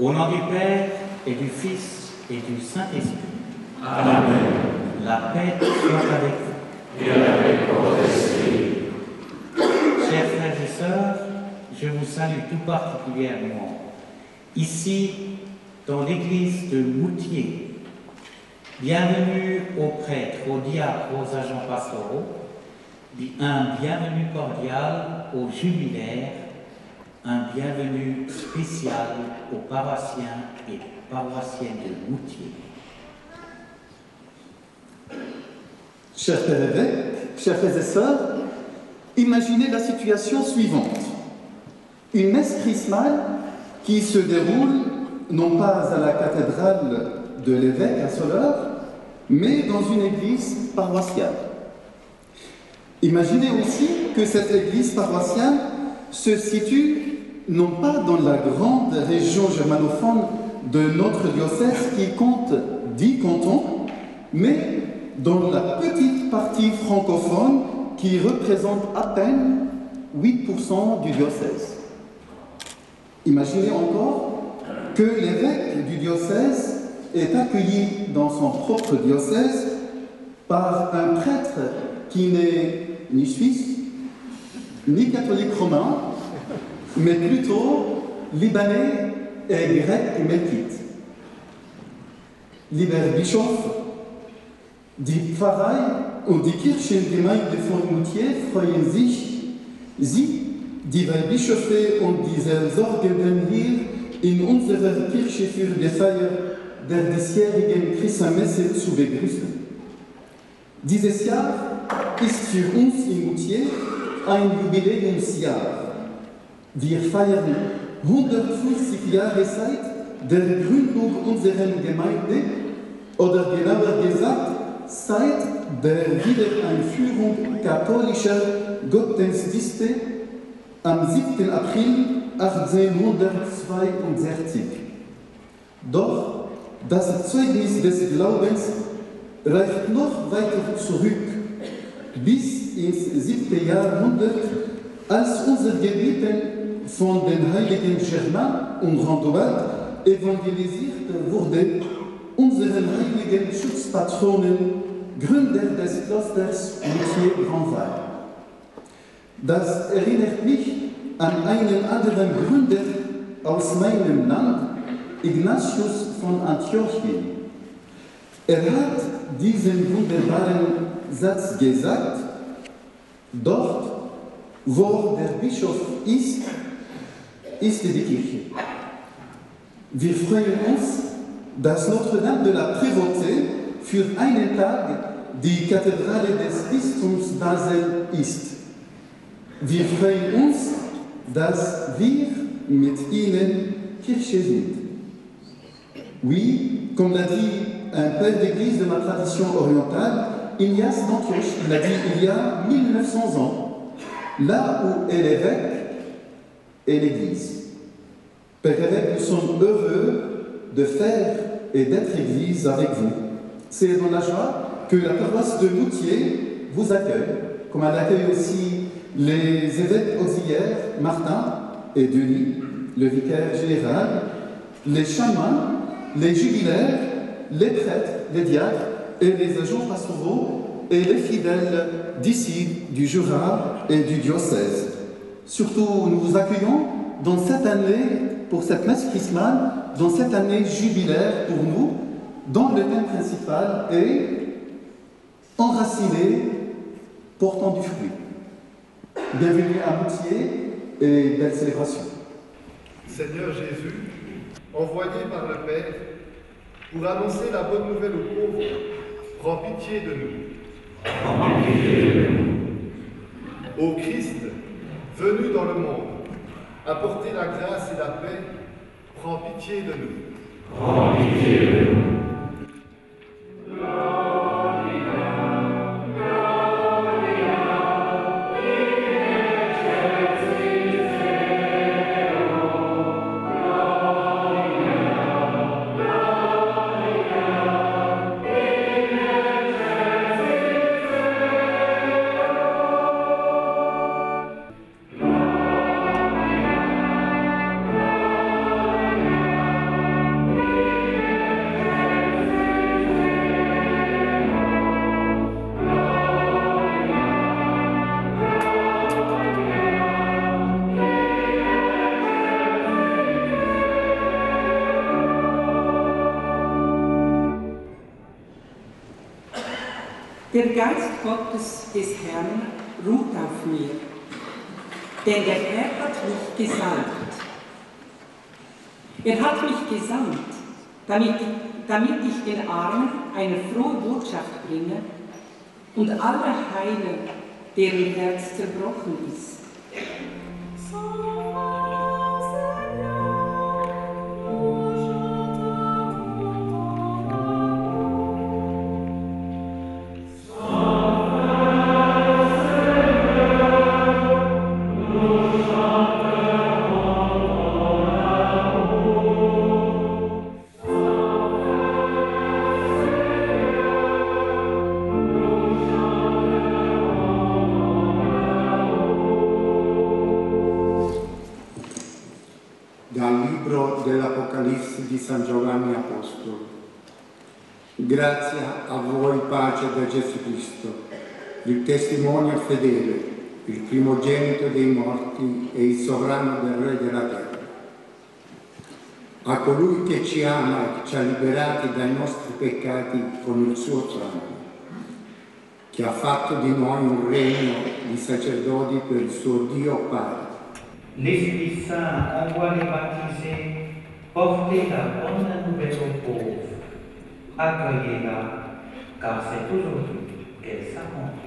Au nom du Père et du Fils et du Saint-Esprit. Amen. La paix soit avec vous. Et avec votre esprit. Chers frères et sœurs, je vous salue tout particulièrement ici dans l'église de Moutier. Bienvenue aux prêtres, aux diacres, aux agents pastoraux. Un bienvenue cordial aux jubilaires. Un bienvenue spécial aux paroissiens et paroissiennes de Moutier. Chers frères évêques, chers frères et sœurs, imaginez la situation suivante. Une messe chrismale qui se déroule non pas à la cathédrale de l'évêque à Soleure, mais dans une église paroissiale. Imaginez aussi que cette église paroissiale se situe non pas dans la grande région germanophone de notre diocèse qui compte 10 cantons, mais dans la petite partie francophone qui représente à peine 8% du diocèse. Imaginez encore que l'évêque du diocèse est accueilli dans son propre diocèse par un prêtre qui n'est ni suisse, ni catholique romain, mais plutôt libanais et grec et melkite. Lieber Bischof, die Pfarrei und die Kirchengemeinde von Moutier freuen sich, Sie, die Weihbischöfe und die Seelsorgenden hier in unserer Kirche für die Feier der diesjährigen Christmesse zu begrüßen. Dieses Jahr ist für uns in Moutier ein Jubiläumsjahr. Wir feiern 150 Jahre seit der Gründung unserer Gemeinde, oder genauer gesagt, seit der Wiedereinführung katholischer Gottesdienste am 7. April 1862. Doch das Zeugnis des Glaubens reicht noch weiter zurück, bis ins 7. Jahrhundert, als unser Gebieten von den heiligen Germain und Randoat evangelisiert wurde, unseren heiligen Schutzpatronen, Gründer des Klosters Moutier-Grandval. Das erinnert mich an einen anderen Gründer aus meinem Land, Ignatius von Antiochien. Er hat diesen wunderbaren Satz gesagt: Dort, wo der Bischof ist, ist die Kirche. Wir freuen uns, dass Notre-Dame de la Prévôté für einen Tag die Kathedrale des Bistums Basel ist. Wir freuen uns, dass wir mit Ihnen Kirche sind. Oui, comme l'a dit un père d'église de ma tradition orientale, Ignace d'Antioche, il a dit il y a 1900 ans, là où est l'évêque et l'église. Père évêque, nous sommes heureux de faire et d'être église avec vous. C'est dans la joie que la paroisse de Moutier vous accueille, comme elle accueille aussi les évêques auxiliaires, Martin et Denis, le vicaire général, les chamans, les jubilaires, les prêtres, les diacres et les agents pastoraux et les fidèles d'ici, du Jura et du diocèse. Surtout, nous vous accueillons dans cette année, pour cette messe chrismale, dans cette année jubilaire pour nous, dont le thème principal est enraciné, portant du fruit. Bienvenue à Moutier et belle célébration. Seigneur Jésus, envoyé par le Père pour annoncer la bonne nouvelle aux pauvres, prends pitié de nous. Prends pitié de nous. Ô Christ, venu dans le monde, apporter la grâce et la paix, prends pitié de nous. Prends pitié de nous. Der Geist Gottes des Herrn ruht auf mir, denn der Herr hat mich gesalbt. Er hat mich gesandt, damit ich den Armen eine frohe Botschaft bringe und alle heile, deren Herz zerbrochen ist. dell'Apocalisse di San Giovanni Apostolo. Grazie a voi, pace da Gesù Cristo, il testimonio fedele, il primogenito dei morti e il sovrano del Re della terra. A colui che ci ama e ci ha liberati dai nostri peccati con il suo sangue, che ha fatto di noi un regno di sacerdoti per il suo Dio Padre. L'Esprit Saint envoie les baptisés, portez la bonne nouvelle aux pauvres, accueillez-la, car c'est aujourd'hui qu'elle s'accomplit.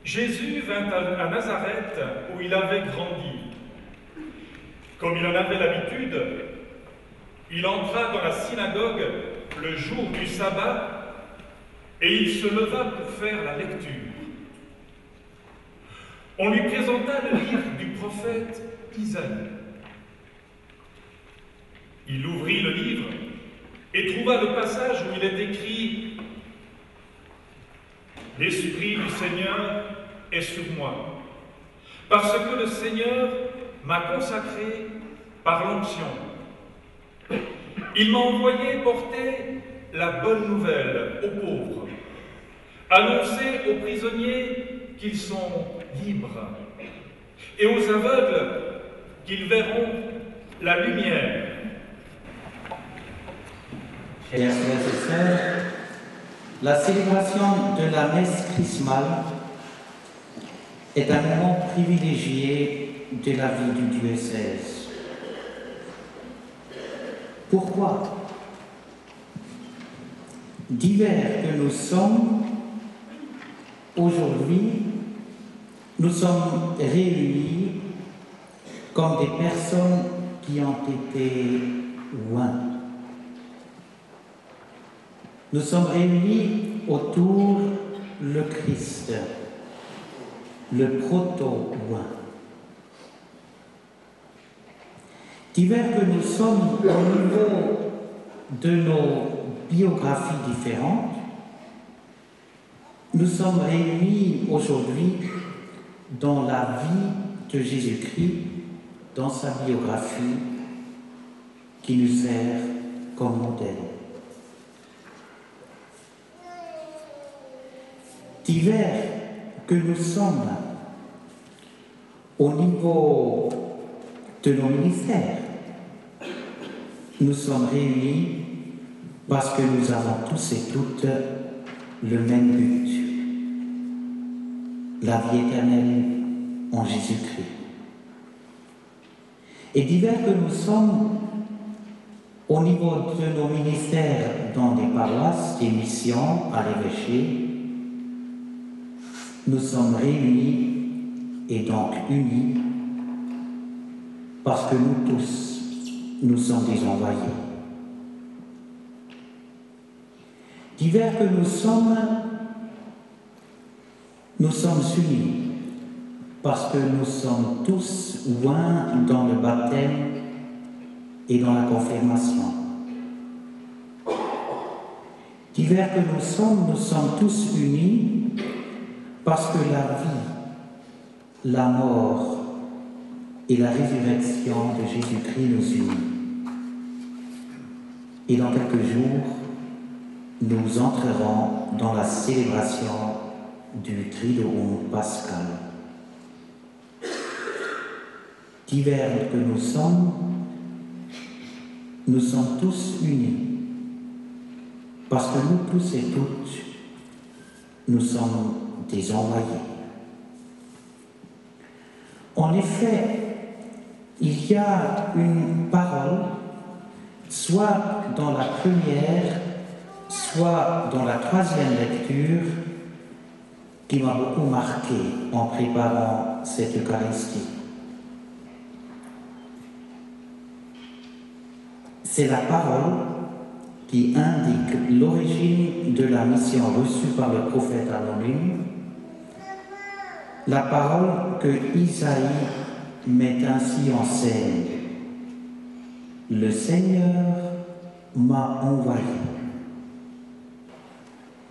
Jésus vint à Nazareth où il avait grandi. Comme il en avait l'habitude, il entra dans la synagogue le jour du sabbat et il se leva pour faire la lecture. On lui présenta le livre du prophète Isaïe. Il ouvrit le livre et trouva le passage où il est écrit « L'Esprit du Seigneur est sur moi, parce que le Seigneur m'a consacré par l'onction. Il m'a envoyé porter la bonne nouvelle aux pauvres, annoncer aux prisonniers qu'ils sont libres, et aux aveugles qu'ils verront la lumière. » Chers frères et sœurs, la célébration de la messe chrismale est un moment privilégié de la vie du diocèse. Pourquoi? Divers que nous sommes, aujourd'hui, nous sommes réunis comme des personnes qui ont été loin. Nous sommes réunis autour le Christ, le proto-loin. Divers que nous sommes au niveau de nos biographies différentes, nous sommes réunis aujourd'hui dans la vie de Jésus-Christ, dans sa biographie qui nous sert comme modèle. Divers que nous sommes au niveau de nos ministères, nous sommes réunis parce que nous avons tous et toutes le même but, la vie éternelle en Jésus-Christ. Et divers que nous sommes Au niveau de nos ministères dans des paroisses, des missions à l'évêché, nous sommes réunis et donc unis parce que nous tous, nous sommes des envoyés. Divers que nous sommes unis parce que nous sommes tous loin dans le baptême et dans la confirmation. Divers que nous sommes tous unis parce que la vie, la mort et la résurrection de Jésus-Christ nous unit. Et dans quelques jours, nous entrerons dans la célébration du Triduum pascal. Divers que nous sommes tous unis, parce que nous tous et toutes, nous sommes des envoyés. En effet, il y a une parole, soit dans la première, soit dans la troisième lecture, qui m'a beaucoup marqué en préparant cette Eucharistie. C'est la parole qui indique l'origine de la mission reçue par le prophète anonyme, la parole que Isaïe met ainsi en scène. Le Seigneur m'a envoyé.